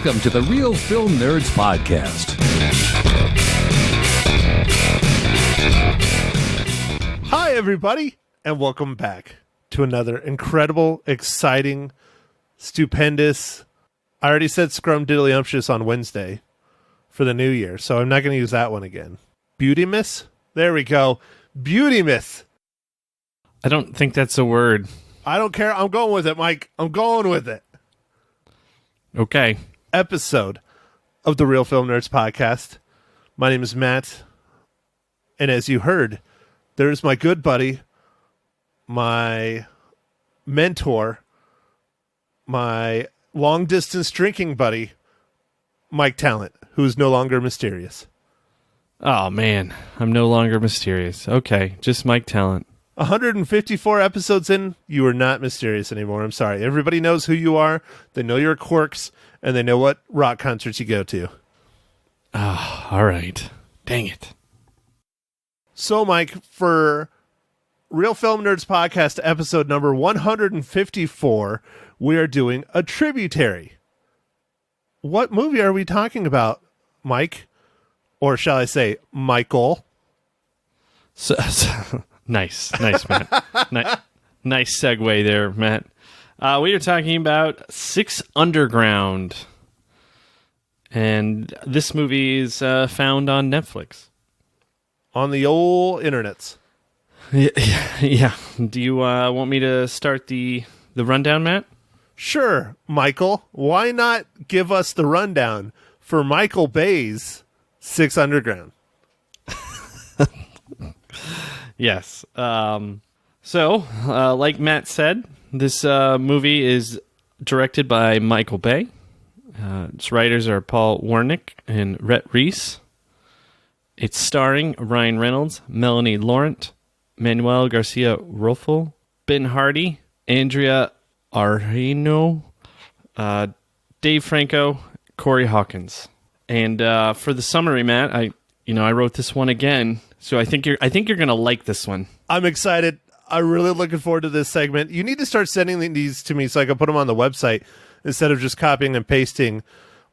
Welcome to the Real Film Nerds Podcast. Hi, everybody, and welcome back to another incredible, exciting, stupendous, I already said scrumdiddlyumptious on Wednesday for the new year, so I'm not going to use that one again. Beauty Miss? There we go. Beauty Myth. I don't think that's a word. I don't care. I'm going with it, Mike. I'm going with it. Okay. Episode of the Real Film Nerds Podcast. My name is Matt, and as you heard, there's my good buddy, my mentor, my long-distance drinking buddy, Mike Talent, who is no longer mysterious. Oh, man. I'm no longer mysterious. Okay. Just Mike Talent. 154 episodes in, you are not mysterious anymore. I'm sorry. Everybody knows who you are. They know your quirks, and they know what rock concerts you go to. Oh, all right. Dang it. So, Mike, for Real Film Nerds Podcast episode number 154, we are doing a Tributary. What movie are we talking about, Mike? Or shall I say, Michael? So nice, Matt. Nice segue there, Matt. We are talking about Six Underground. And this movie is found on Netflix. On the old internets. Yeah. Do you want me to start the rundown, Matt? Sure, Michael. Why not give us the rundown for Michael Bay's Six Underground? Yes. So, like Matt said, this movie is directed by Michael Bay. Its writers are Paul Wernick and Rhett Reese. It's starring Ryan Reynolds, Melanie Laurent, Manuel Garcia Rofel, Ben Hardy, Andrea Arino, Dave Franco, Corey Hawkins. And for the summary, Matt, I wrote this one again, so I think you're going to like this one. I'm excited. I'm really looking forward to this segment. You need to start sending these to me so I can put them on the website instead of just copying and pasting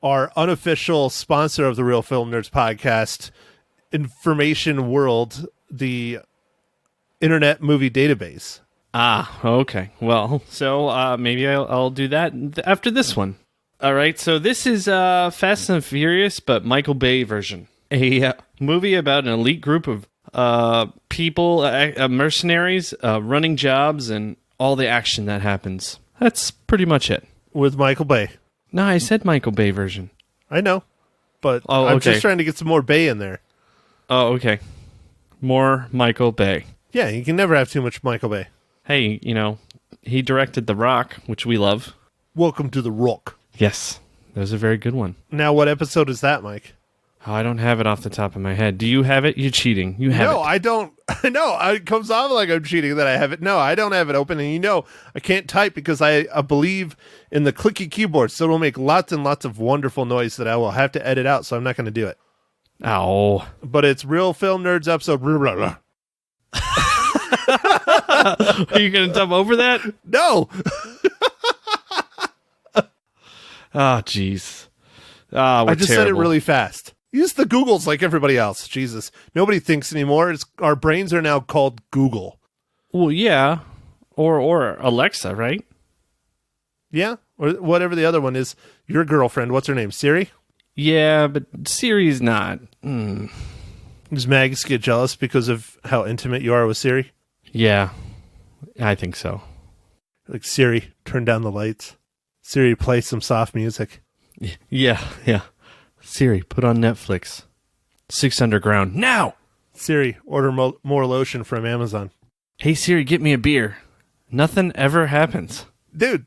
our unofficial sponsor of the Real Film Nerds Podcast, Information World, the Internet Movie Database. Ah, okay. Well, so maybe I'll do that after this one. All right, so this is Fast and Furious, but Michael Bay version. A movie about an elite group of people, mercenaries, running jobs, and all the action that happens. That's pretty much it. With Michael Bay. No, I said Michael Bay version. I know, but I'm just trying to get some more Bay in there. Oh, okay. More Michael Bay. Yeah, you can never have too much Michael Bay. Hey, he directed The Rock, which we love. Welcome to The Rock. Yes, that was a very good one. Now, what episode is that, Mike? Oh, I don't have it off the top of my head. Do you have it? You're cheating. You have it. No, I don't. No, it comes off like I'm cheating that I have it. No, I don't have it open. And I can't type because I believe in the clicky keyboard. So it'll make lots and lots of wonderful noise that I will have to edit out. So I'm not going to do it. Ow. But it's Real Film Nerds episode. Blah, blah, blah. Are you going to dump over that? No. Oh, jeez. I just said it really fast. Use the Googles like everybody else. Jesus. Nobody thinks anymore. Our brains are now called Google. Well, yeah. Or Alexa, right? Yeah. Or whatever the other one is. Your girlfriend. What's her name? Siri? Yeah, but Siri's not. Does Mags get jealous because of how intimate you are with Siri? Yeah. I think so. Like, Siri, turn down the lights. Siri, play some soft music. Yeah. Siri, put on Netflix. Six Underground, now! Siri, order more lotion from Amazon. Hey, Siri, get me a beer. Nothing ever happens. Dude,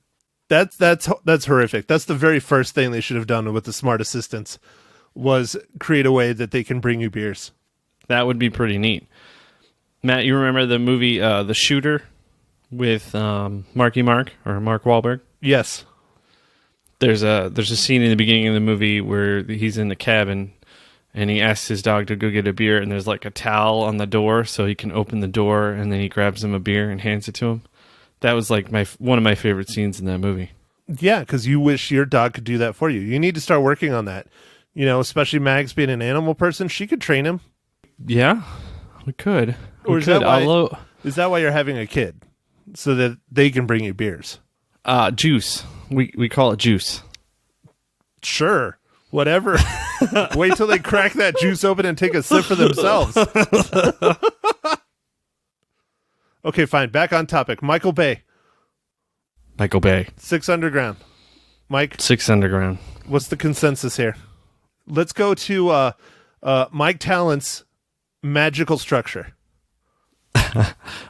that's horrific. That's the very first thing they should have done with the smart assistants, was create a way that they can bring you beers. That would be pretty neat. Matt, you remember the movie The Shooter with Marky Mark or Mark Wahlberg? Yes. There's a scene in the beginning of the movie where he's in the cabin and he asks his dog to go get a beer, and there's like a towel on the door so he can open the door, and then he grabs him a beer and hands it to him. That was like one of my favorite scenes in that movie. Yeah, because you wish your dog could do that for you. You need to start working on that. Especially Mags being an animal person, she could train him. Yeah, we could. Or is that why you're having a kid? So that they can bring you beers? Juice. We call it juice. Sure. Whatever. Wait till they crack that juice open and take a sip for themselves. Okay, fine. Back on topic. Michael Bay. Michael Bay. 6 Underground. Mike? 6 Underground. What's the consensus here? Let's go to Mike Talent's magical structure.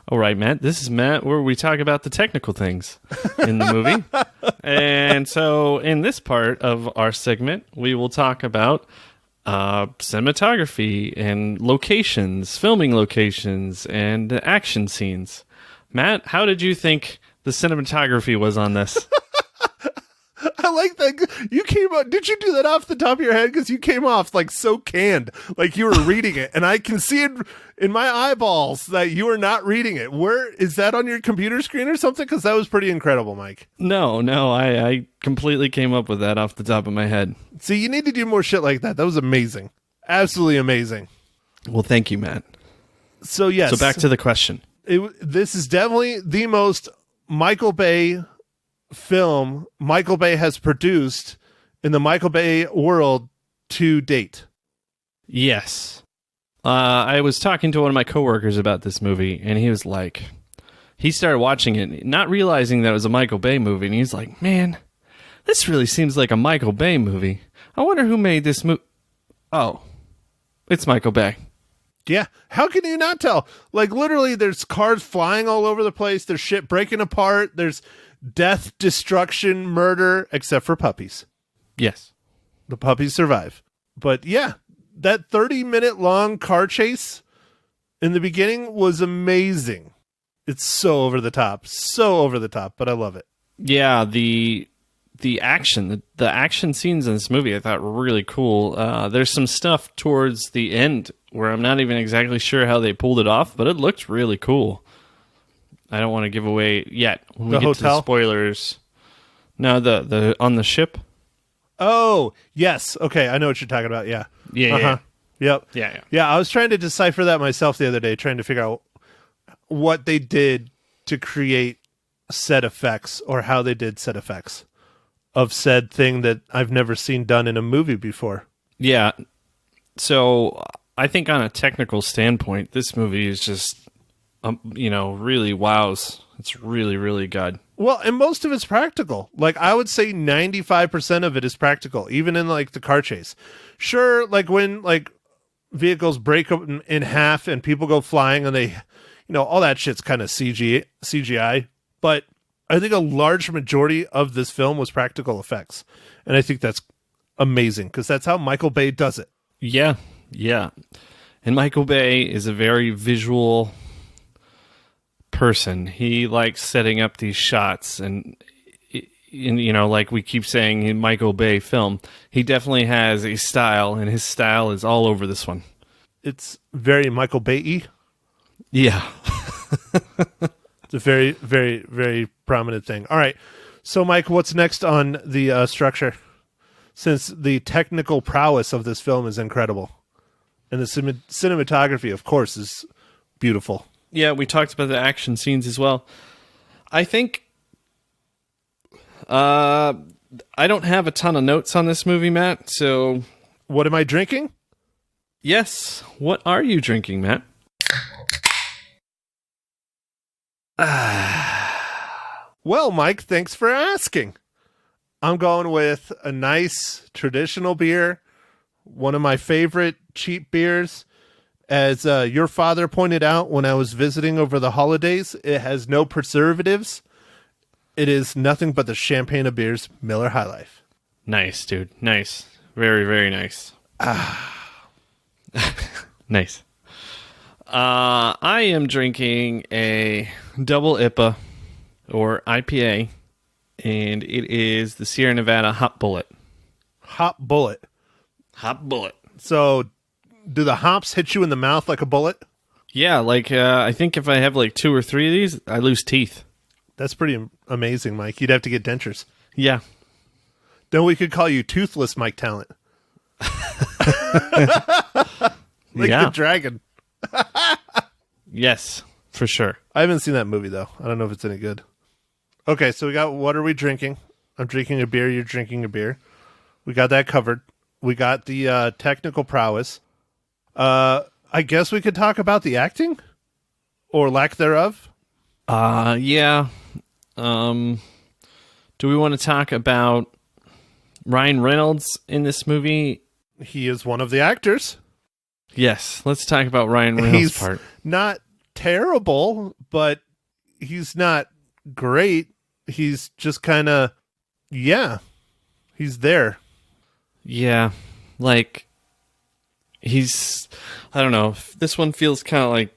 All right, Matt. This is Matt where we talk about the technical things in the movie. And so in this part of our segment, we will talk about cinematography and locations, filming locations, and action scenes. Matt, how did you think the cinematography was on this? I like that. You came up. Did you do that off the top of your head? Because you came off like so canned, like you were reading it, and I can see it in my eyeballs that you are not reading it. Where is that on your computer screen or something? Because that was pretty incredible, Mike. No, I completely came up with that off the top of my head. See, you need to do more shit like that. That was amazing, absolutely amazing. Well, thank you, Matt. So yes. So back to the question. This is definitely the most Michael Bay film Michael Bay has produced in the Michael Bay world to date. Yes. I was talking to one of my coworkers about this movie, and he was like, he started watching it, not realizing that it was a Michael Bay movie, and he's like, man, this really seems like a Michael Bay movie. I wonder who made this movie. Oh, it's Michael Bay. Yeah. How can you not tell? Like, literally, there's cars flying all over the place. There's shit breaking apart. There's death, destruction, murder, except for puppies. Yes. The puppies survive. But yeah, that 30-minute long car chase in the beginning was amazing. It's so over the top. So over the top, but I love it. Yeah, the action, the action scenes in this movie I thought were really cool. There's some stuff towards the end where I'm not even exactly sure how they pulled it off, but it looked really cool. I don't want to give away yet when we get to the spoilers. No, the on the ship. Oh, yes. Okay, I know what you're talking about. Yeah. Yeah. Uh-huh. Yep. Yeah. Yeah, I was trying to decipher that myself the other day, trying to figure out what they did to create set effects or how they did set effects of said thing that I've never seen done in a movie before. Yeah. So I think on a technical standpoint, this movie is just really wows. It's really, really good. Well, and most of it's practical. Like, I would say 95% of it is practical, even in, like, the car chase. Sure, like, when, like, vehicles break up in half and people go flying and they, all that shit's kind of CGI. But I think a large majority of this film was practical effects. And I think that's amazing, because that's how Michael Bay does it. Yeah. And Michael Bay is a very visual person. He likes setting up these shots, and like we keep saying in Michael Bay film, he definitely has a style, and his style is all over this one. It's very Michael Bay-y. Yeah. It's a very, very, very prominent thing. All right. So, Mike, what's next on the structure? Since the technical prowess of this film is incredible, and the cinematography, of course, is beautiful. Yeah, we talked about the action scenes as well. I think I don't have a ton of notes on this movie, Matt, so... What am I drinking? Yes. What are you drinking, Matt? Well, Mike, thanks for asking. I'm going with a nice traditional beer, one of my favorite cheap beers. As your father pointed out when I was visiting over the holidays, it has no preservatives. It is nothing but the champagne of beers, Miller High Life. Nice, dude. Nice. Very, very nice. Nice. I am drinking a double IPA, or IPA, and it is the Sierra Nevada Hop Bullet. Hop Bullet. Hop Bullet. So... do the hops hit you in the mouth like a bullet? Yeah, like I think if I have like 2 or 3 of these, I lose teeth. That's pretty amazing, Mike. You'd have to get dentures. Yeah. Then we could call you Toothless Mike Talent. Like the dragon. Yes, for sure. I haven't seen that movie, though. I don't know if it's any good. Okay, so we got what are we drinking? I'm drinking a beer. You're drinking a beer. We got that covered. We got the technical prowess. I guess we could talk about the acting or lack thereof. Yeah. Do we want to talk about Ryan Reynolds in this movie? He is one of the actors. Yes, let's talk about Ryan Reynolds' part. Not terrible, but he's not great. He's just kind of, he's there. Yeah, like, I don't know. This one feels kind of like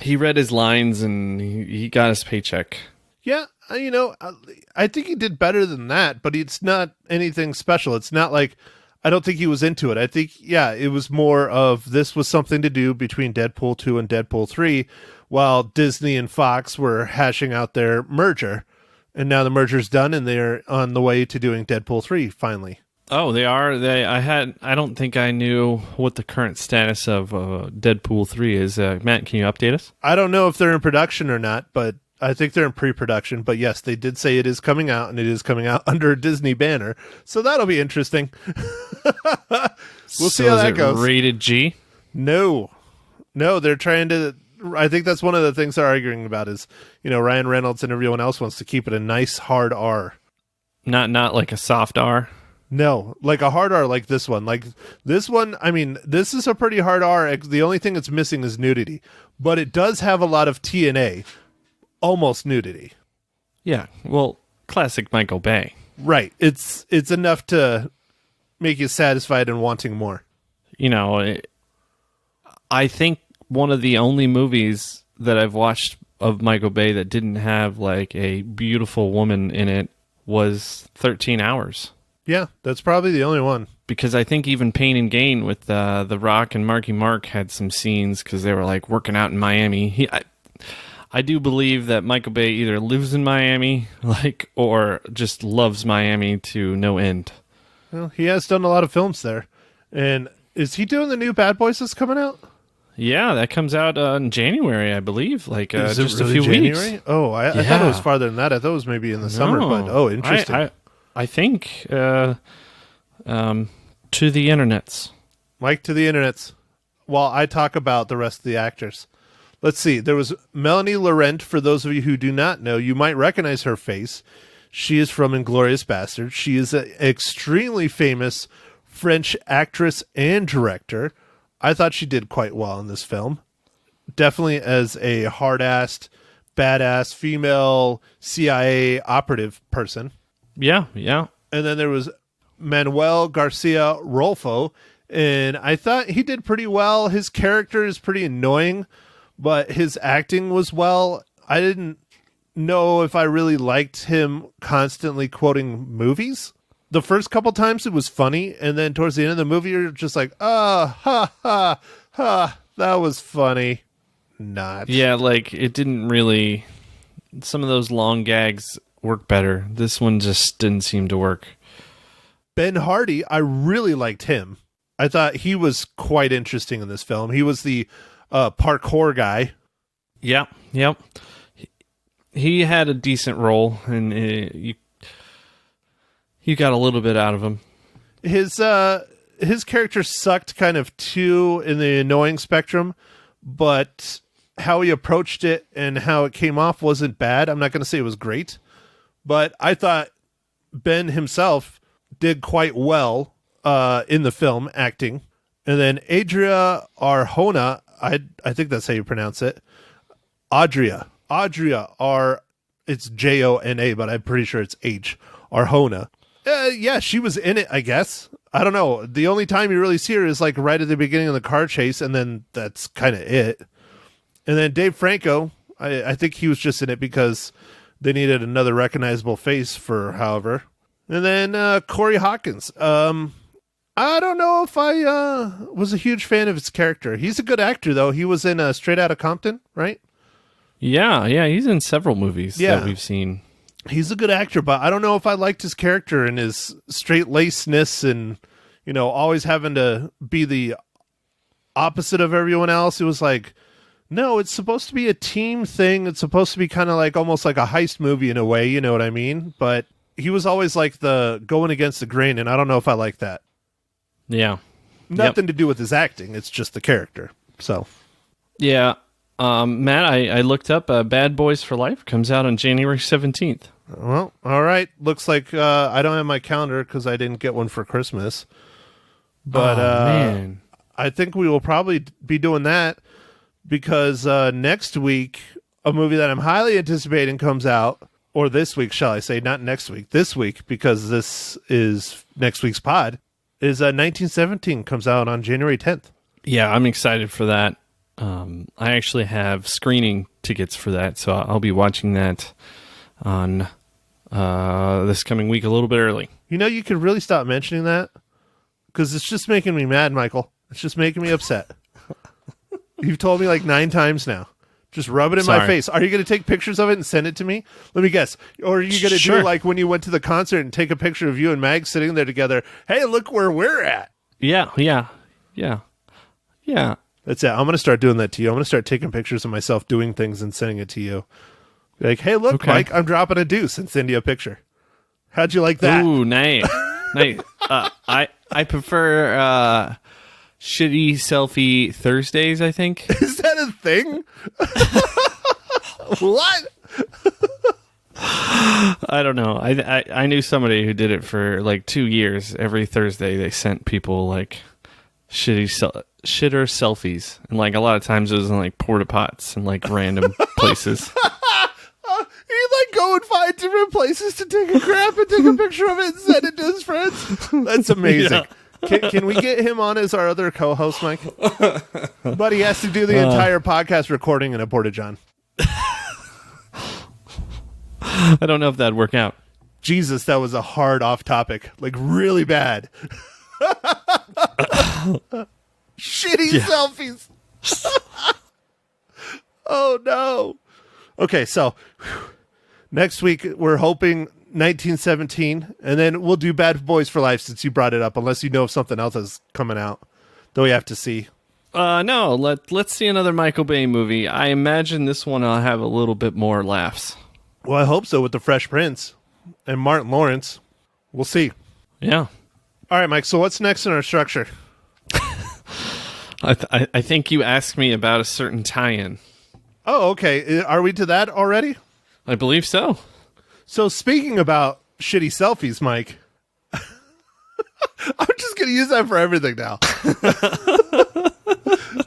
he read his lines and he got his paycheck. Yeah, I think he did better than that, but it's not anything special. It's not like, I don't think he was into it. I think, it was more of this was something to do between Deadpool 2 and Deadpool 3 while Disney and Fox were hashing out their merger. And now the merger's done and they're on the way to doing Deadpool 3 finally. Oh, they are? I don't think I knew what the current status of Deadpool 3 is. Matt, can you update us? I don't know if they're in production or not, but I think they're in pre-production. But yes, they did say it is coming out, and it is coming out under a Disney banner. So that'll be interesting. We'll see how that goes. Rated G? No, they're trying to... I think that's one of the things they're arguing about is, Ryan Reynolds and everyone else wants to keep it a nice hard R. Not like a soft R? No, like a hard R like this one. Like this one, I mean, this is a pretty hard R. The only thing it's missing is nudity. But it does have a lot of TNA. Almost nudity. Yeah, well, classic Michael Bay. Right. It's enough to make you satisfied and wanting more. I think one of the only movies that I've watched of Michael Bay that didn't have like a beautiful woman in it was 13 Hours. Yeah, that's probably the only one. Because I think even Pain and Gain with The Rock and Marky Mark had some scenes because they were like working out in Miami. I do believe that Michael Bay either lives in Miami, or just loves Miami to no end. Well, he has done a lot of films there. And is he doing the new Bad Boys that's coming out? Yeah, that comes out in January, I believe. Is just it really a few January? weeks. Oh, I thought it was farther than that. I thought it was maybe in the summer. But interesting. I think to the internets. Mike to the internets. While I talk about the rest of the actors. Let's see. There was Melanie Laurent. For those of you who do not know, you might recognize her face. She is from Inglourious Basterds. She is an extremely famous French actress and director. I thought she did quite well in this film. Definitely as a hard-assed, badass female CIA operative person. Yeah. And then there was Manuel Garcia Rolfo, and I thought he did pretty well. His character is pretty annoying, but his acting was well. I didn't know if I really liked him constantly quoting movies. The first couple times it was funny, and then towards the end of the movie, you're just like, ha, that was funny. Not. Yeah, it didn't really... Some of those long gags work better. This one just didn't seem to work. Ben Hardy, I really liked him. I thought he was quite interesting in this film. He was the parkour guy. Yeah, yep. He had a decent role, and you got a little bit out of him. His character sucked kind of too in the annoying spectrum, but how he approached it and how it came off wasn't bad. I'm not going to say it was great, but I thought Ben himself did quite well in the film acting. And then Adria Arjona, I think that's how you pronounce it. Adria, it's Jona, but I'm pretty sure it's H. Arjona. Yeah, she was in it, I guess. I don't know. The only time you really see her is right at the beginning of the car chase, and then that's kind of it. And then Dave Franco, I think he was just in it because they needed another recognizable face for however. And then Corey Hawkins. I don't know if I was a huge fan of his character. He's a good actor, though. He was in Straight Outta Compton, right? Yeah, he's in several movies that we've seen. He's a good actor, but I don't know if I liked his character and his straight-lacedness and, always having to be the opposite of everyone else. It was like, no, it's supposed to be a team thing. It's supposed to be kind of like almost like a heist movie in a way, you know what I mean? But he was always like the going against the grain, and I don't know if I like that. Yeah. Nothing to do with his acting. It's just the character. So, yeah. Matt, I looked up Bad Boys for Life. Comes out on January 17th. Well, all right. Looks like I don't have my calendar because I didn't get one for Christmas. But man. I think we will probably be doing that because next week, a movie that I'm highly anticipating comes out, or this week, shall I say, not next week, this week, because this is next week's pod, is 1917, comes out on January 10th. Yeah, I'm excited for that. I actually have screening tickets for that, so I'll be watching that on this coming week a little bit early. You could really stop mentioning that because it's just making me mad, Michael. It's just making me upset. You've told me like 9 times now. Just rub it in my face. Are you going to take pictures of it and send it to me? Let me guess. Or are you going to do like when you went to the concert and take a picture of you and Mag sitting there together? Hey, look where we're at. Yeah. That's it. I'm going to start doing that to you. I'm going to start taking pictures of myself doing things and sending it to you. Like, hey, look, okay. Mike, I'm dropping a deuce and send you a picture. How'd you like that? Ooh, nice. Nice. I prefer shitty selfie Thursdays, I think. Is that a thing? What? I don't know. I knew somebody who did it for like 2 years. Every Thursday they sent people like shitter selfies, and like a lot of times it was in like porta pots and like random places. He'd like go and find different places to take a crap and take a picture of it and send it to his friends. That's amazing. Yeah. Can we get him on as our other co-host, Mike? But he has to do the entire podcast recording in a porta-john. I don't know if that'd work out. Jesus, that was a hard off topic. Like really bad. Shitty selfies. Oh no. Okay, so next week we're hoping 1917, and then we'll do Bad Boys for Life since you brought it up, unless you know if something else is coming out that we have to see. No, let's see another Michael Bay movie. I imagine this one will have a little bit more laughs. Well, I hope so with the Fresh Prince and Martin Lawrence. We'll see. Yeah. All right, Mike, so what's next in our structure? I think you asked me about a certain tie-in. Oh, okay. Are we to that already? I believe so. So speaking about shitty selfies, Mike, I'm just going to use that for everything now.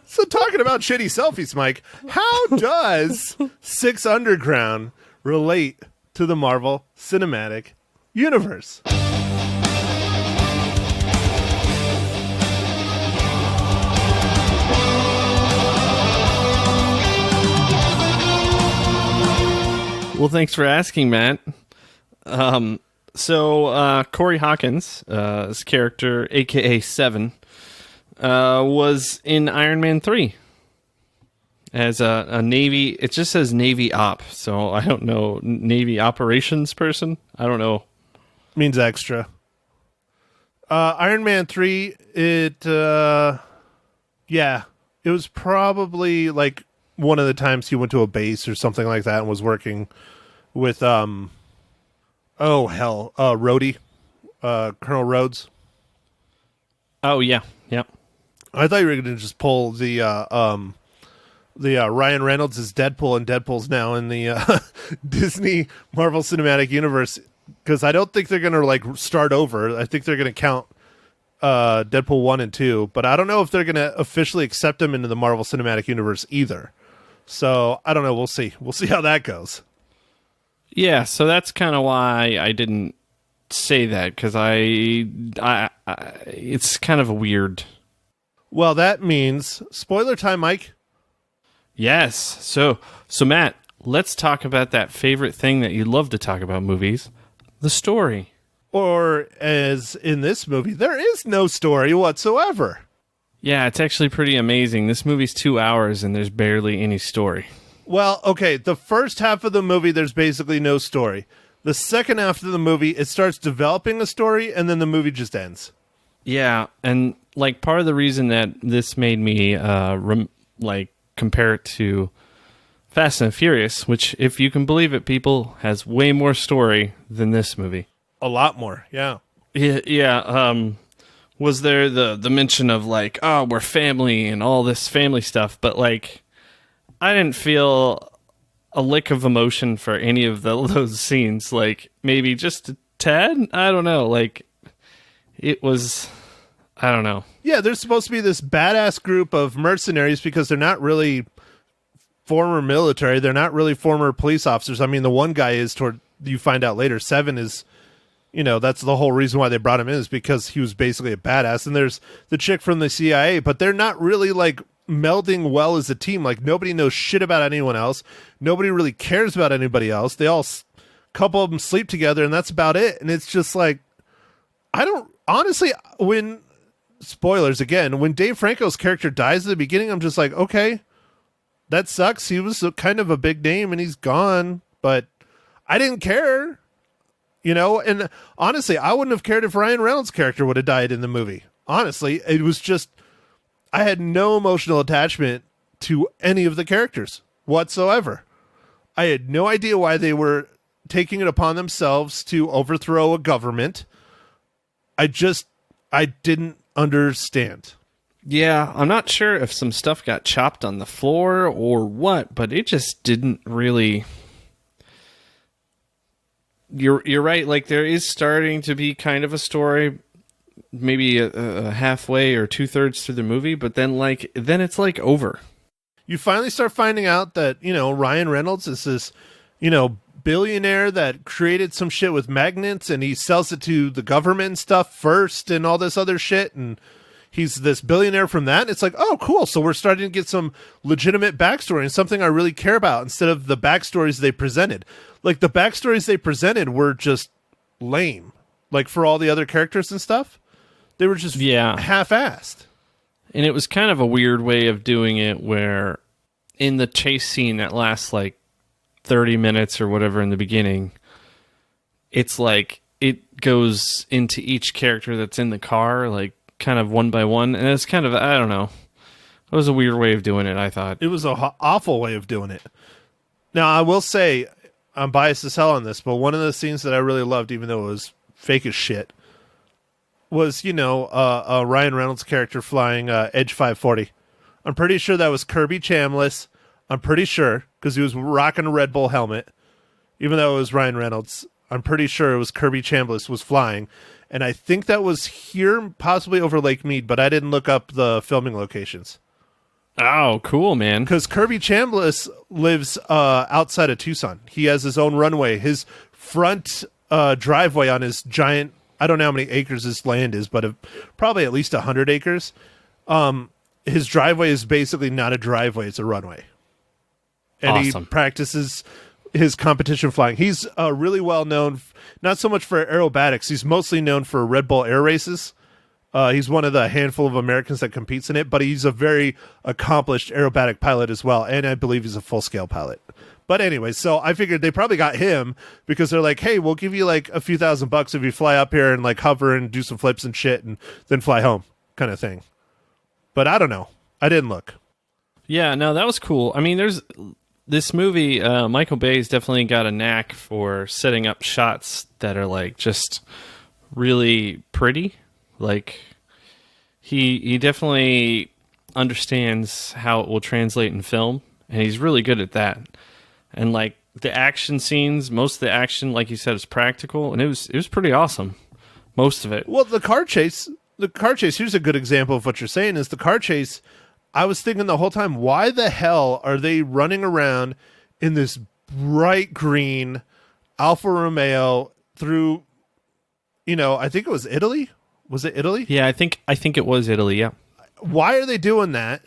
So talking about shitty selfies, Mike, how does Six Underground relate to the Marvel Cinematic Universe? Well, thanks for asking, Matt. So Corey Hawkins, his character, a.k.a. Seven, was in Iron Man 3 as a Navy. It just says Navy op, so I don't know. Navy operations person? I don't know. Means extra. Iron Man 3, it was probably like one of the times he went to a base or something like that and was working with Rhodey, Colonel Rhodes. Oh yeah, yep. I thought you were going to just pull the Ryan Reynolds is Deadpool, and Deadpool's now in the Disney Marvel Cinematic Universe, because I don't think they're going to like start over. I think they're going to count Deadpool 1 and 2, but I don't know if they're going to officially accept him into the Marvel Cinematic Universe either. So I don't know. We'll see. We'll see how that goes. Yeah, so that's kind of why I didn't say that, because I it's kind of a weird. Well, that means spoiler time, Mike. Yes. So Matt, let's talk about that favorite thing that you love to talk about movies, the story. Or as in this movie, there is no story whatsoever. Yeah, it's actually pretty amazing. This movie's 2 hours and there's barely any story. Well, okay, the first half of the movie, there's basically no story. The second half of the movie, it starts developing a story, and then the movie just ends. Yeah, and like part of the reason that this made me compare it to Fast and Furious, which, if you can believe it, people, has way more story than this movie. A lot more, yeah. Yeah. Was there the mention of like, oh, we're family and all this family stuff, but like, I didn't feel a lick of emotion for any of those scenes. Like, maybe just a tad? I don't know. Like, it was, I don't know. Yeah, there's supposed to be this badass group of mercenaries because they're not really former military. They're not really former police officers. I mean, the one guy is you find out later, 7 is, that's the whole reason why they brought him in, is because he was basically a badass. And there's the chick from the CIA, but they're not really like melding well as a team. Like, nobody knows shit about anyone else. Nobody really cares about anybody else. They all, couple of them sleep together, and that's about it. And it's just like, I don't, honestly, spoilers again, when Dave Franco's character dies at the beginning, I'm just like, okay, that sucks. He was kind of a big name and he's gone, but I didn't care. And honestly, I wouldn't have cared if Ryan Reynolds' character would have died in the movie. Honestly, it was just, I had no emotional attachment to any of the characters whatsoever. I had no idea why they were taking it upon themselves to overthrow a government. I didn't understand. Yeah, I'm not sure if some stuff got chopped on the floor or what, but it just didn't really... You're right. Like, there is starting to be kind of a story, maybe a halfway or 2/3 through the movie, but then it's like over. You finally start finding out that Ryan Reynolds is this billionaire that created some shit with magnets, and he sells it to the government and stuff first, and all this other shit, and he's this billionaire from that. It's like, oh, cool. So we're starting to get some legitimate backstory and something I really care about, instead of the backstories they presented. Like, the backstories they presented were just lame. Like, for all the other characters and stuff, they were just half-assed. And it was kind of a weird way of doing it, where in the chase scene that lasts like 30 minutes or whatever in the beginning, it's like it goes into each character that's in the car, like kind of one by one. And it's kind of, I don't know. It was a weird way of doing it, I thought. It was an awful way of doing it. Now, I will say, I'm biased as hell on this, but one of the scenes that I really loved, even though it was fake as shit, was, Ryan Reynolds' character flying Edge 540. I'm pretty sure that was Kirby Chambliss. I'm pretty sure, because he was rocking a Red Bull helmet, even though it was Ryan Reynolds. I'm pretty sure it was Kirby Chambliss was flying. And I think that was here, possibly over Lake Mead, but I didn't look up the filming locations. Oh, cool, man. Because Kirby Chambliss lives outside of Tucson. He has his own runway. His front driveway on his giant, I don't know how many acres his land is, but probably at least 100 acres. His driveway is basically not a driveway, it's a runway. And awesome. He practices his competition flying. He's really well known, not so much for aerobatics. He's mostly known for Red Bull air races. He's one of the handful of Americans that competes in it, but he's a very accomplished aerobatic pilot as well, and I believe he's a full-scale pilot. But anyway, so I figured they probably got him because they're like, hey, we'll give you like a few $1,000 if you fly up here and like hover and do some flips and shit and then fly home, kind of thing. But I don't know. I didn't look. Yeah, no, that was cool. I mean, there's this movie, Michael Bay's definitely got a knack for setting up shots that are like just really pretty. Like, he definitely understands how it will translate in film, and he's really good at that. And like the action scenes, most of the action, like you said, is practical, and it was pretty awesome. Most of it. Well, the car chase, here's a good example of what you're saying, is the car chase. I was thinking the whole time, why the hell are they running around in this bright green Alfa Romeo through, I think it was Italy? Was it Italy? Yeah, I think it was Italy, yeah. Why are they doing that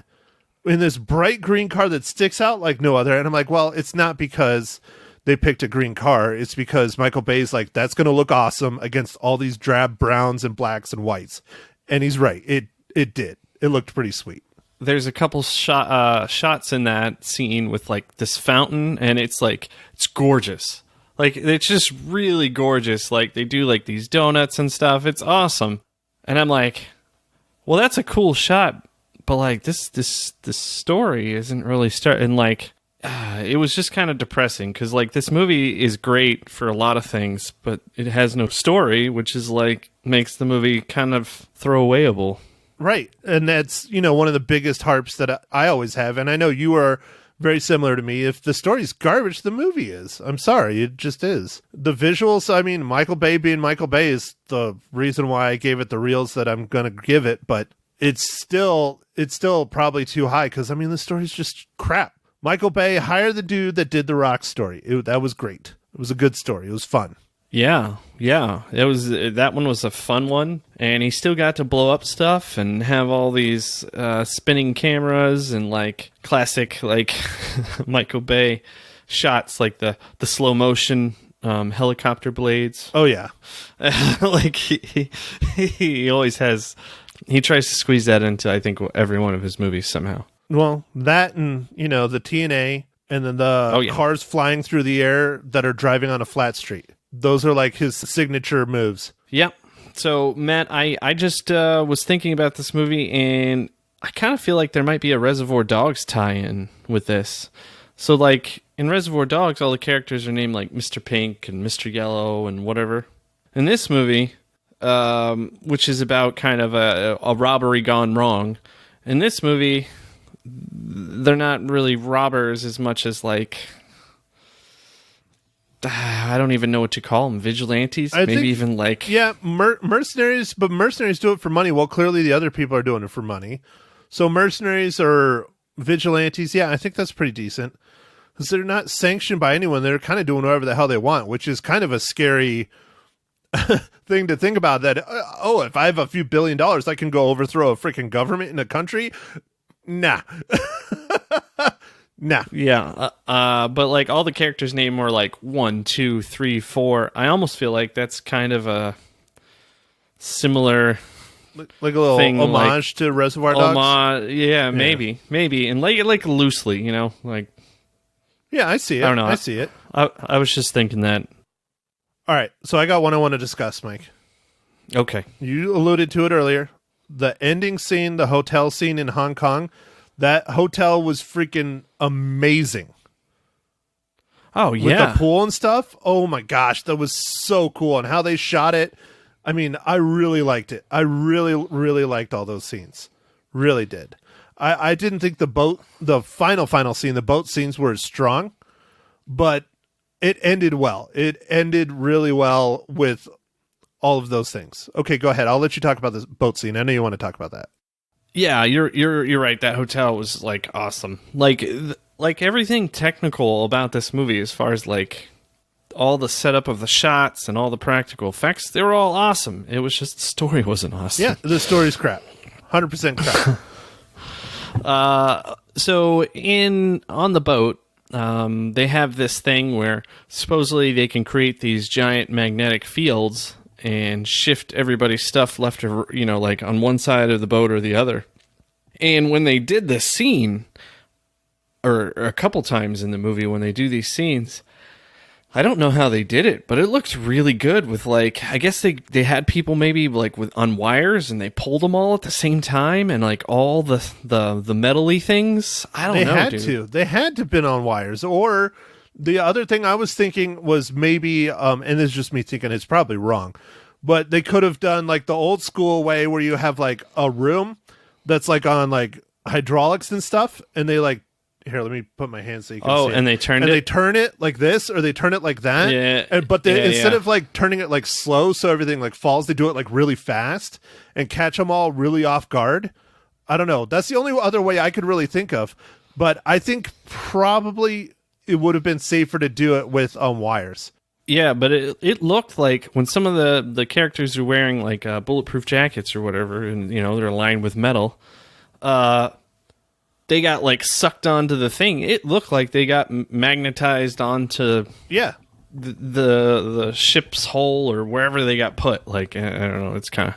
in this bright green car that sticks out like no other? And I'm like, well, it's not because they picked a green car. It's because Michael Bay's like, that's going to look awesome against all these drab browns and blacks and whites. And he's right. It did. It looked pretty sweet. There's a couple shots in that scene with like this fountain, and it's like, it's gorgeous. Like, it's just really gorgeous. Like, they do like these donuts and stuff. It's awesome. And I'm like, well, that's a cool shot, but like this story isn't really starting. Like, it was just kind of depressing because like this movie is great for a lot of things, but it has no story, which is like makes the movie kind of throwawayable. Right. And that's, one of the biggest harps that I always have. And I know you are very similar to me. If the story's garbage, the movie is. I'm sorry. It just is. The visuals, I mean, Michael Bay being Michael Bay is the reason why I gave it the reels that I'm going to give it. But it's still probably too high because, I mean, the story's just crap. Michael Bay, hire the dude that did the Rock story. That was great. It was a good story. It was fun. Yeah. It was that one was a fun one, and he still got to blow up stuff and have all these spinning cameras and like classic like Michael Bay shots, like the slow motion helicopter blades. Oh yeah, like he always has. He tries to squeeze that into I think every one of his movies somehow. Well, that and the TNA, and then the cars flying through the air that are driving on a flat street. Those are like his signature moves. Yep. So, Matt, I just was thinking about this movie, and I kind of feel like there might be a Reservoir Dogs tie-in with this. So, like, in Reservoir Dogs, all the characters are named, like, Mr. Pink and Mr. Yellow and whatever. In this movie, which is about kind of a robbery gone wrong, in this movie, they're not really robbers as much as, like... I don't even know what to call them. Vigilantes? Maybe even like... Yeah, mercenaries, but mercenaries do it for money. Well, clearly the other people are doing it for money. So mercenaries or vigilantes, yeah, I think that's pretty decent. Because they're not sanctioned by anyone. They're kind of doing whatever the hell they want, which is kind of a scary thing to think about. That, if I have a few $1 billion, I can go overthrow a freaking government in a country? Nah. Nah. Yeah. But like all the characters' name were like 1, 2, 3, 4. I almost feel like that's kind of a similar like a little thing, homage to Reservoir Dogs. Yeah, maybe, and like loosely, like. Yeah, I see it. I don't know. I see it. I was just thinking that. All right, so I got one I want to discuss, Mike. Okay. You alluded to it earlier. The ending scene, the hotel scene in Hong Kong. That hotel was freaking amazing. Oh, yeah. With the pool and stuff. Oh, my gosh. That was so cool. And how they shot it. I mean, I really liked it. I really, really liked all those scenes. Really did. I didn't think the final scene, the boat scenes were as strong. But it ended well. It ended really well with all of those things. Okay, go ahead. I'll let you talk about this boat scene. I know you want to talk about that. Yeah, you're right. That hotel was like awesome. Like everything technical about this movie, as far as like all the setup of the shots and all the practical effects, they were all awesome. It was just the story wasn't awesome. Yeah, the story's crap. 100% crap. So on the boat, they have this thing where supposedly they can create these giant magnetic fields and shift everybody's stuff left or, like on one side of the boat or the other. And when they did this scene, or a couple times in the movie when they do these scenes, I don't know how they did it, but it looked really good with like, I guess they had people maybe like on wires and they pulled them all at the same time and like all the metal-y things. I don't know, dude. They had to have been on wires. Or the other thing I was thinking was maybe, and this is just me thinking it's probably wrong, but they could have done like the old school way where you have like a room that's like on like hydraulics and stuff. And they like, here, let me put my hand so you can see it. And they turn it? They turn it like this, or they turn it like that. Yeah. But instead of like turning it like slow so everything like falls, they do it like really fast and catch them all really off guard. I don't know. That's the only other way I could really think of. But I think probably it would have been safer to do it with wires. Yeah, but it looked like when some of the characters are wearing like bulletproof jackets or whatever, and they're lined with metal, they got like sucked onto the thing. It looked like they got magnetized onto the ship's hull or wherever they got put. Like, I don't know, it's kind of,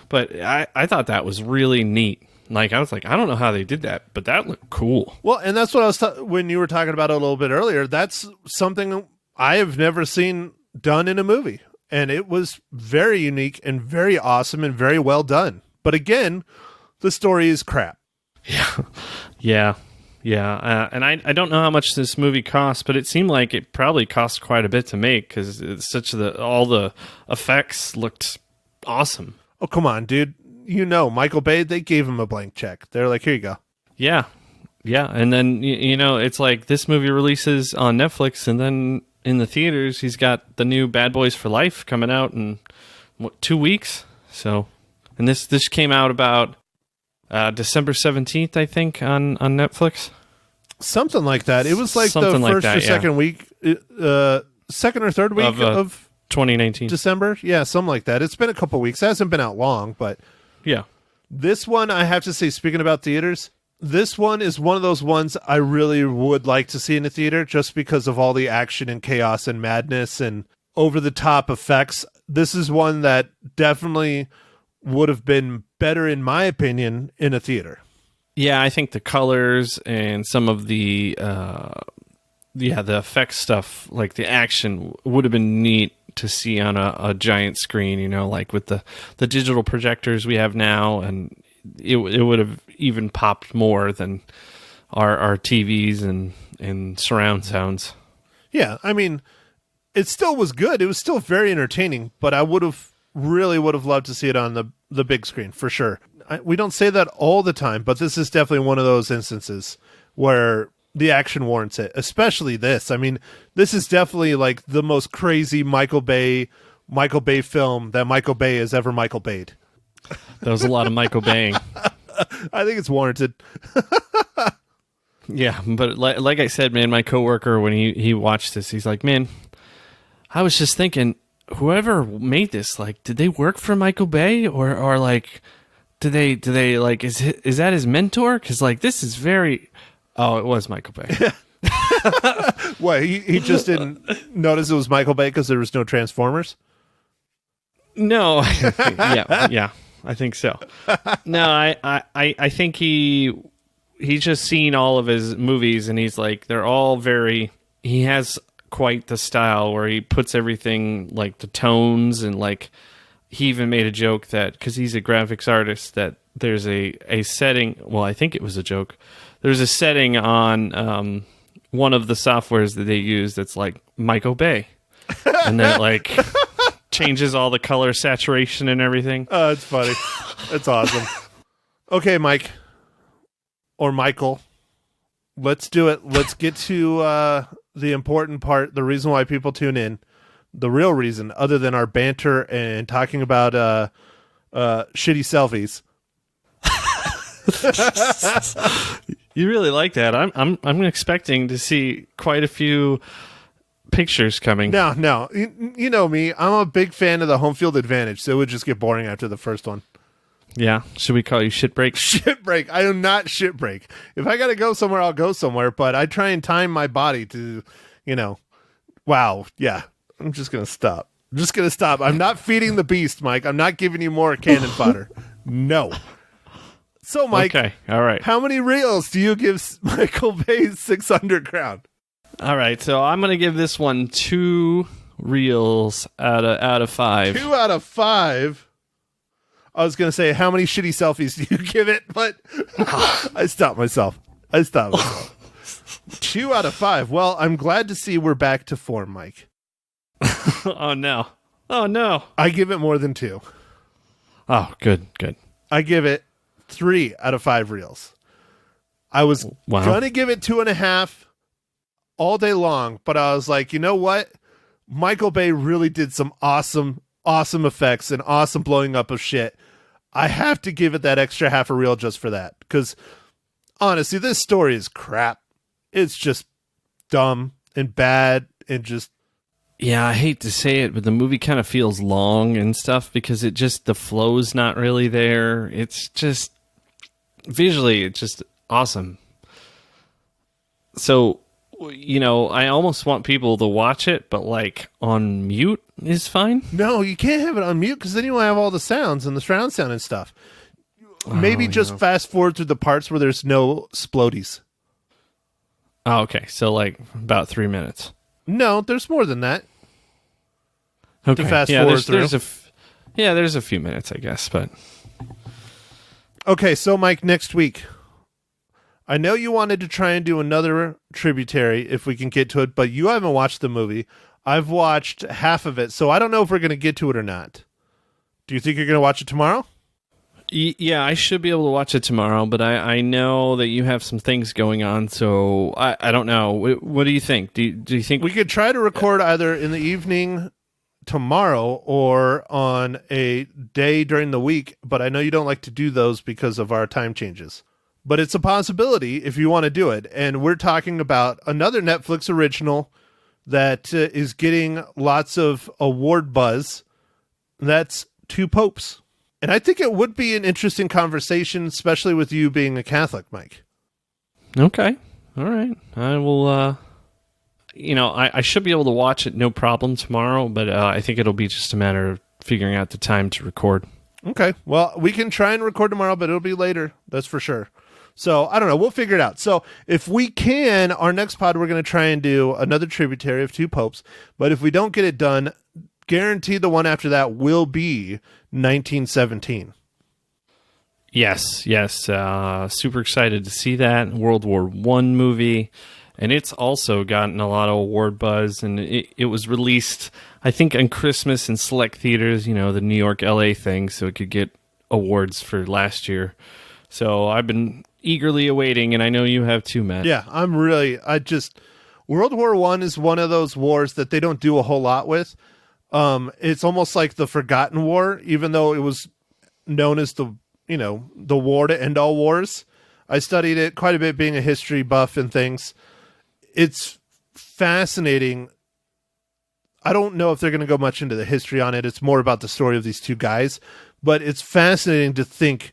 but I thought that was really neat. Like, I was like, I don't know how they did that, but that looked cool. Well, and that's what I was when you were talking about it a little bit earlier. That's something I have never seen done in a movie. And it was very unique and very awesome and very well done. But again, the story is crap. Yeah. And I don't know how much this movie cost, but it seemed like it probably cost quite a bit to make because all the effects looked awesome. Oh, come on, dude. You know, Michael Bay, they gave him a blank check. They're like, here you go. Yeah. And then, it's like this movie releases on Netflix, and then in the theaters, he's got the new Bad Boys for Life coming out in 2 weeks. So, and this came out about December 17th, I think, on Netflix. Something like that. It was like Something the first or second week, second or third week of 2019. December. Yeah, something like that. It's been a couple weeks. It hasn't been out long, but yeah. This one, I have to say, speaking about theaters, this one is one of those ones I really would like to see in the theater just because of all the action and chaos and madness and over-the-top effects. This is one that definitely would have been better, in my opinion, in a theater. Yeah, I think the colors and some of the effects stuff, like the action, would have been neat to see on a giant screen, like with the digital projectors we have now, and it would have even popped more than our TVs and surround sounds. Yeah, I mean, it still was good. It was still very entertaining, but I would have loved to see it on the big screen for sure. We don't say that all the time, but this is definitely one of those instances where the action warrants it, especially this. I mean, this is definitely like the most crazy Michael Bay film that Michael Bay has ever Michael Bay'd. That was a lot of Michael Baying. I think it's warranted. Yeah, but like I said, man, my coworker, when he watched this, he's like, man, I was just thinking, whoever made this, like, did they work for Michael Bay or like, do they like, is that his mentor? Because like, this is very, it was Michael Bay. What, he just didn't notice it was Michael Bay because there was no Transformers? No. Yeah, I think so. No, I think he's just seen all of his movies and he's like, they're all he has quite the style where he puts everything, like the tones, and like he even made a joke that, because he's a graphics artist, that there's a setting, well, I think it was a joke, there's a setting on one of the softwares that they use that's like Michael Bay, and then like changes all the color saturation and everything. Oh, it's funny. It's awesome. Okay, Mike or Michael, let's do it. Let's get to the important part, the reason why people tune in, the real reason, other than our banter and talking about shitty selfies. You really like that. I'm expecting to see quite a few pictures coming. No. You know me. I'm a big fan of the home field advantage, so it would just get boring after the first one. Yeah. Should we call you shit break? Shit break. I am not shit break. If I got to go somewhere, I'll go somewhere, but I try and time my body to, wow. Yeah. I'm just going to stop. I'm not feeding the beast, Mike. I'm not giving you more cannon fodder. No. So, Mike. Okay. All right. How many reels do you give Michael Bay's 6 Underground? All right. So I'm going to give this one 2 reels out of 5. 2 out of 5? I was going to say, how many shitty selfies do you give it? But I stopped myself. 2 out of 5. Well, I'm glad to see we're back to form, Mike. Oh, no. I give it more than 2. Oh, good. I give it 3 out of 5 reels. I was going to give it 2.5 all day long, but I was like, you know what? Michael Bay really did some awesome effects and awesome blowing up of shit. I have to give it that extra half a reel just for that. Because honestly, this story is crap. It's just dumb and bad and just... Yeah, I hate to say it, but the movie kind of feels long and stuff because the flow's not really there. It's just, visually, it's just awesome. So, I almost want people to watch it, but like on mute is fine. No, you can't have it on mute because then you won't have all the sounds and the surround sound and stuff. Maybe just fast forward through the parts where there's no splodies. Oh, okay. So like about 3 minutes. No, there's more than that. Okay. To fast yeah, forward there's a few minutes, I guess, but okay. So, Mike, next week, I know you wanted to try and do another Tributary if we can get to it, but you haven't watched the movie. I've watched half of it, so I don't know if we're going to get to it or not. Do you think you're going to watch it tomorrow? Yeah, I should be able to watch it tomorrow, but I know that you have some things going on, so I don't know. What do you think? Do you think we could try to record either in the evening tomorrow or on a day during the week, but I know you don't like to do those because of our time changes. But it's a possibility if you want to do it. And we're talking about another Netflix original that is getting lots of award buzz. That's Two Popes. And I think it would be an interesting conversation, especially with you being a Catholic, Mike. Okay. All right. I will, I should be able to watch it no problem tomorrow, but I think it'll be just a matter of figuring out the time to record. Okay. Well, we can try and record tomorrow, but it'll be later. That's for sure. So, I don't know. We'll figure it out. So, if we can, our next pod, we're going to try and do another Tributary of Two Popes. But if we don't get it done, guarantee the one after that will be 1917. Yes. Super excited to see that World War I movie. And it's also gotten a lot of award buzz. And it was released, I think, on Christmas in select theaters, the New York, LA thing, so it could get awards for last year. So I've been eagerly awaiting, and I know you have too, Matt. Yeah, World War I is one of those wars that they don't do a whole lot with. It's almost like the forgotten war, even though it was known as the war to end all wars. I studied it quite a bit being a history buff and things. It's fascinating. I don't know if they're going to go much into the history on it. It's more about the story of these two guys, but it's fascinating to think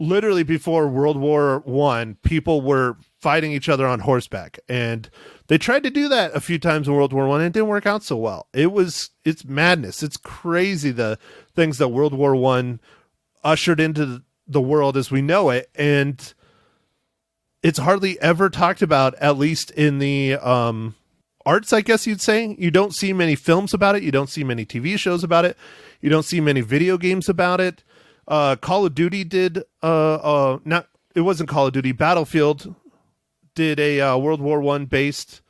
literally before World War I, people were fighting each other on horseback, and they tried to do that a few times in World War I, and it didn't work out so well. It's madness. It's crazy, the things that World War I ushered into the world as we know it, and it's hardly ever talked about, at least in the arts, I guess you'd say. You don't see many films about it. You don't see many TV shows about it. You don't see many video games about it. Call of Duty did, it wasn't Call of Duty, Battlefield did a World War I based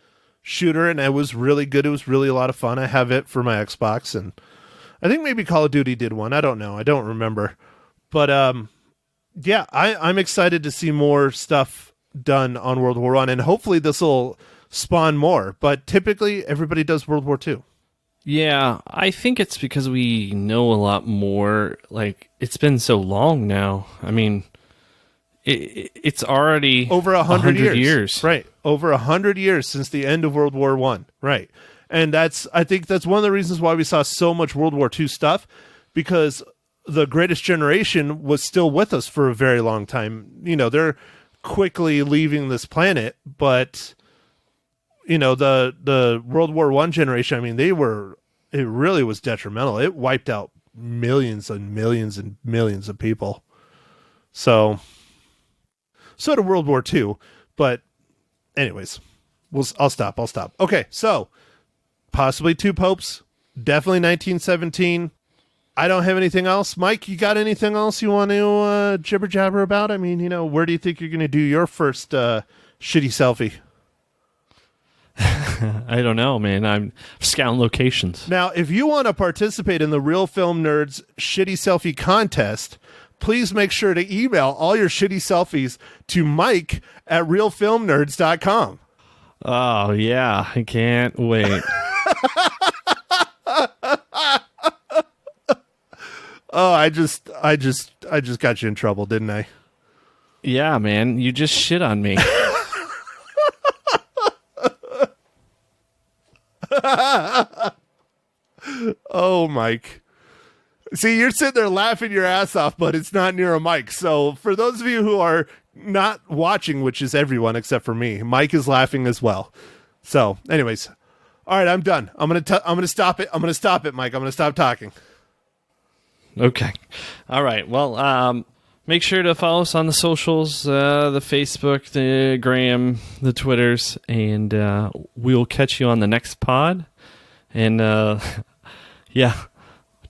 shooter, and it was really good. It was really a lot of fun. I have it for my Xbox, and I think maybe Call of Duty did one. I don't know. I don't remember. But yeah, I'm excited to see more stuff done on World War I, and hopefully this will spawn more. But typically, everybody does World War II. Yeah, I think it's because we know a lot more. Like, it's been so long now. I mean, it's already over 100 years. Right. Over 100 years since the end of World War I. Right. And I think that's one of the reasons why we saw so much World War II stuff, because the Greatest Generation was still with us for a very long time. They're quickly leaving this planet, but the World War I generation, I mean, it really was detrimental. It wiped out millions and millions and millions of people. So did World War II. But anyways, I'll stop. Okay, so possibly Two Popes, definitely 1917. I don't have anything else. Mike, you got anything else you want to jibber jabber about? I mean, where do you think you're going to do your first shitty selfie? I don't know, man. I'm scouting locations. Now, if you want to participate in the Real Film Nerds Shitty Selfie Contest, please make sure to email all your shitty selfies to mike@realfilmnerds.com. Oh, yeah. I can't wait. Oh, I just got you in trouble, didn't I? Yeah, man. You just shit on me. Oh, Mike. See, you're sitting there laughing your ass off, but it's not near a mic. So for those of you who are not watching, which is everyone except for me, Mike is laughing as well. So anyways, all right, I'm done. I'm going to stop it. I'm going to stop it, Mike. I'm going to stop talking. Okay. All right. Well, Make sure to follow us on the socials, the Facebook, the Gram, the Twitters, and we'll catch you on the next pod. And yeah,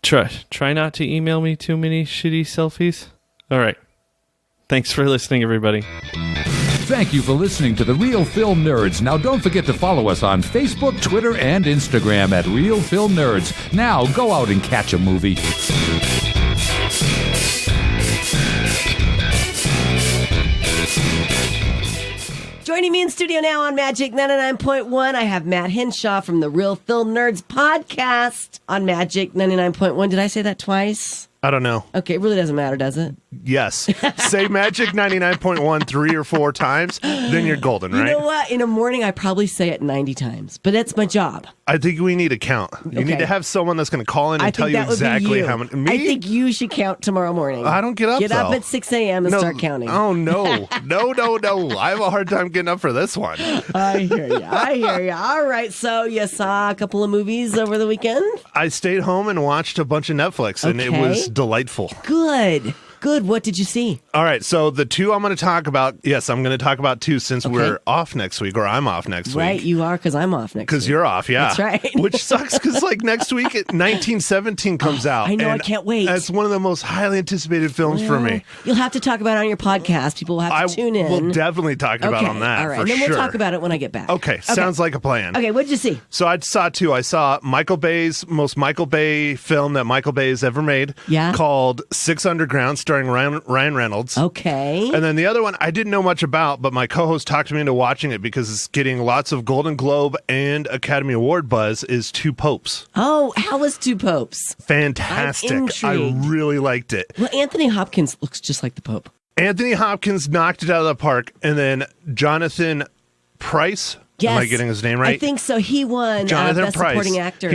try not to email me too many shitty selfies. All right. Thanks for listening, everybody. Thank you for listening to The Real Film Nerds. Now, don't forget to follow us on Facebook, Twitter, and Instagram at Real Film Nerds. Now, go out and catch a movie. Joining me in studio now on Magic 99.1, I have Matt Hinshaw from the Real Film Nerds podcast on Magic 99.1. Did I say that twice? I don't know. Okay, it really doesn't matter, does it? Yes. Say Magic 99.1 3 or 4 times, then you're golden, right? You know what? In a morning, I probably say it 90 times, but that's my job. I think we need a count. You need to have someone that's going to call in and tell you exactly how many. Me? I think you should count tomorrow morning. I don't get up, Get up at 6 a.m. and start counting. Oh, no. No. I have a hard time getting up for this one. I hear you. All right, so you saw a couple of movies over the weekend? I stayed home and watched a bunch of Netflix, and it was delightful. Good. What did you see? All right, so the two I'm going to talk about, yes, I'm going to talk about two since we're off next week, or I'm off next week. Right, you are, because I'm off next week. Because you're off, yeah. That's right. Which sucks, because like next week, 1917 comes out. I know, and I can't wait. That's one of the most highly anticipated films for me. You'll have to talk about it on your podcast. People will have to tune in. We'll definitely talk about on that, all right. for And then sure. we'll talk about it when I get back. Okay, sounds like a plan. Okay, what did you see? So I saw two. I saw Michael Bay's most Michael Bay film that Michael Bay has ever made, called Six Underground, starring Ryan Reynolds. Okay. And then the other one I didn't know much about, but my co-host talked me into watching it because it's getting lots of Golden Globe and Academy Award buzz, is Two Popes. Oh, how was Two Popes? Fantastic. I'm intrigued. I really liked it. Well, Anthony Hopkins looks just like the Pope. Anthony Hopkins knocked it out of the park, and then Jonathan Pryce. Yes. Am I getting his name right? I think so. He won Jonathan Best Pryce. Supporting Actor.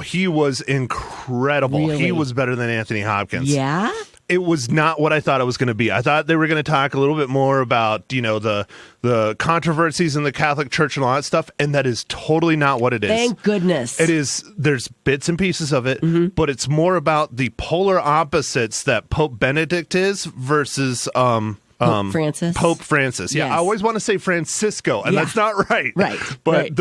He was incredible. Really? He was better than Anthony Hopkins. Yeah? It was not what I thought it was going to be. I thought they were going to talk a little bit more about, the controversies in the Catholic Church and all that stuff, and that is totally not what it is. Thank goodness. It is. There's bits and pieces of it, but it's more about the polar opposites that Pope Benedict is versus Pope Francis. Pope Francis. Yeah, Yes. I always want to say Francisco, and that's not right. Right. But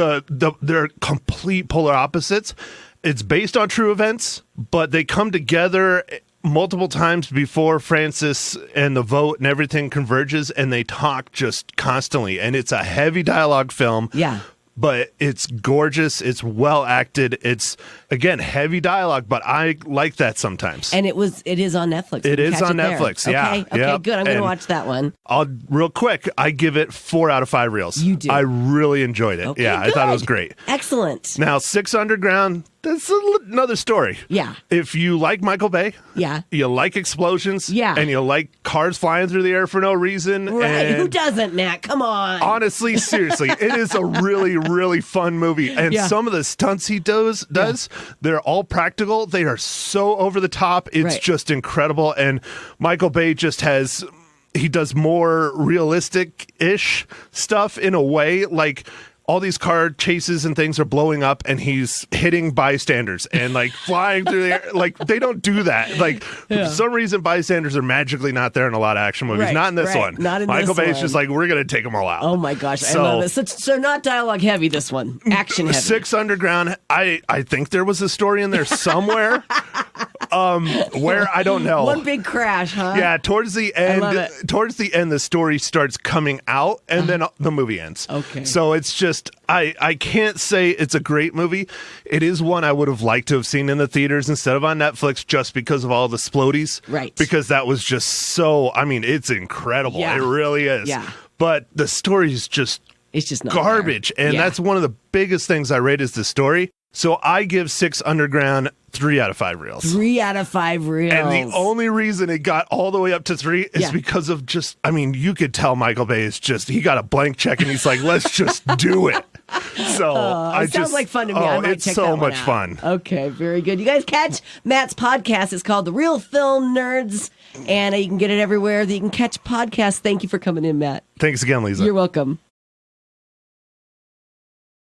they're complete polar opposites. It's based on true events, but they come together multiple times before Francis and the vote and everything converges, and they talk just constantly. And it's a heavy dialogue film. Yeah. But it's gorgeous. It's well acted. It's, again, heavy dialogue, but I like that sometimes. And it is on Netflix. It is on there. Netflix, yeah. Okay, Yep. good. I'm going to And watch that one. Real quick, I give it 4 out of 5 reels. You do? I really enjoyed it. Okay, yeah, I thought it was good. great. Excellent. Now, Six Underground, that's another story. Yeah. If you like Michael Bay, Yeah. you like explosions, Yeah. and you like cars flying through the air for no reason. Right. And Who doesn't, Matt? Come on. honestly, seriously, it is a really, really fun movie. And some of the stunts he does, they're all practical. They are so over the top. It's just incredible. And Michael Bay just he does more realistic-ish stuff in a way. Like, all these car chases and things are blowing up, and he's hitting bystanders and like flying through the air. Like, they don't do that. Like, for some reason, bystanders are magically not there in a lot of action movies. Right, not in this one. Not in Michael this Bay's one. just like, we're going to take them all out. Oh my gosh, I love it. So not dialogue heavy, this one. Action heavy. Six Underground, I think there was a story in there somewhere. Where I don't know. One big crash, huh? Yeah, towards the end, the story starts coming out, and then the movie ends. Okay. So it's just, I can't say it's a great movie. It is one I would have liked to have seen in the theaters instead of on Netflix, just because of all the splodies. Right. Because that was just so, it's incredible. Yeah. It really is. Yeah. But the story is just It's just not garbage. there. And Yeah. that's one of the biggest things I rate is the story. So I give Six Underground 3 out of 5 reels. 3 out of 5 reels. And the only reason it got all the way up to 3 is because of just, you could tell Michael Bay is just, he got a blank check and he's like, let's just do it. So it sounds like fun to me. I might it's check so that one much out. fun. Okay, very good. You guys catch Matt's podcast. It's called The Real Film Nerds, and you can get it everywhere that you can catch podcasts. Thank you for coming in, Matt. Thanks again, Lisa. You're welcome.